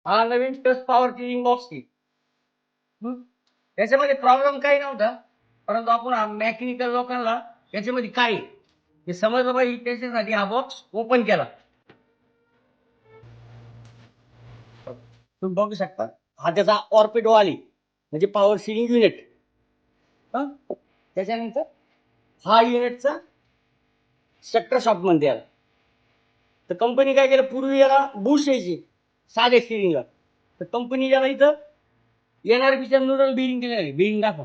हा नवीन touch power cleaning box की त्याच्यामध्ये प्रॉब्लेम काही नव्हता, परंतु आपण मेकॅनिकल लोकांना याच्यामध्ये काय आहे हे समजलं पाहिजे, त्याच्यासाठी हा बॉक्स ओपन केला. तुम्ही बघू शकता, हा त्याचा ऑर्बिट वाली म्हणजे पॉवर सिलिंग युनिट. त्याच्यानंतर हा युनिटचा स्ट्रक्चर शॉप म्हणते याला. तर कंपनी काय केलं, पूर्वी याला बुश यायची साध्या सिलिंगला, तर कंपनी याला इथं एनआरबीच्या न्यूट्रल बेरिंग केलेलं आहे. बेरिंग दाखवा,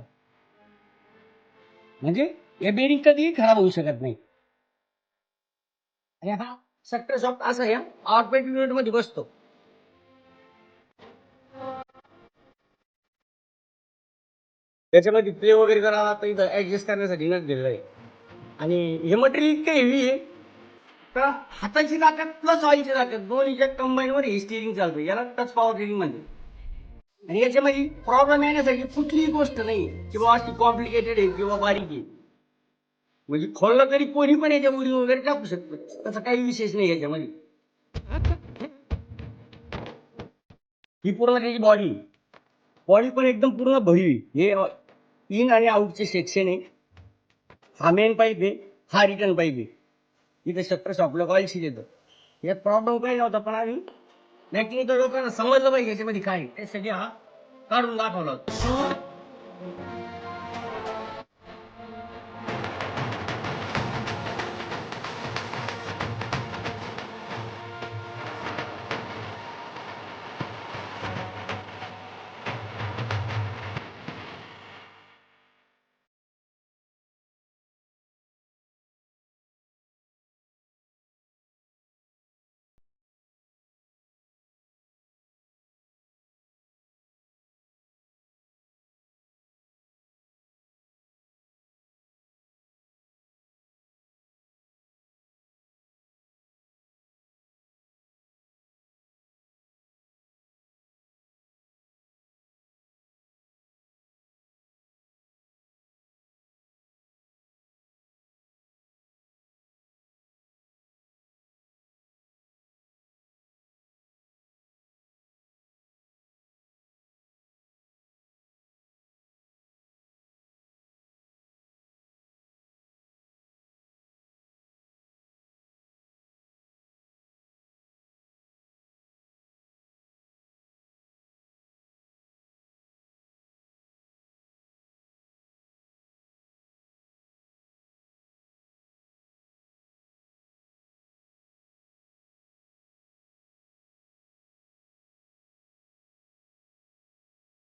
म्हणजे हे बेरिंग कधीही खराब होऊ शकत नाही. आणि हा स्ट्रक्चर शॉप असा या ऑर्बिट युनिट मध्ये बसतो. त्याच्यामध्ये प्ले वगैरे करायला तर इथं ऍडजस्ट करण्यासाठी नट दिलेलं आहे. आणि हे मटेरियल इतकं हेवी आहे का हाताची ताकद प्लस ऑइलची ताकद दोन्हीच्या कंबाईन मध्ये स्टिअरिंग चालतं. याला टच पॉवर स्टिअरिंग म्हणजे. आणि याच्यामध्ये प्रॉब्लेम येण्यासाठी कुठलीही गोष्ट नाही किंवा अशी कॉम्प्लिकेटेड आहे किंवा बारीक आहे. म्हणजे खोललं तरी कोणी पण याच्या उडी वगैरे टाकू शकतं, तसं काही विशेष नाही याच्यामध्ये. ही पूर्ण त्याची बॉडी बॉडी पण एकदम पूर्ण भरली. हे इन आणि आउटचे सेक्शन आहे. हा मेन पाईप आहे, हा रिटर्न पाईप आहे. इथे शटर शॉपला कॉईल येतं. यात प्रॉब्लेम काही नव्हता, पण आम्ही मेकॅनिकल लोकांना समजलं पाहिजे याच्यामध्ये काय आहे. त्यासाठी हा काढून दाखवला होता.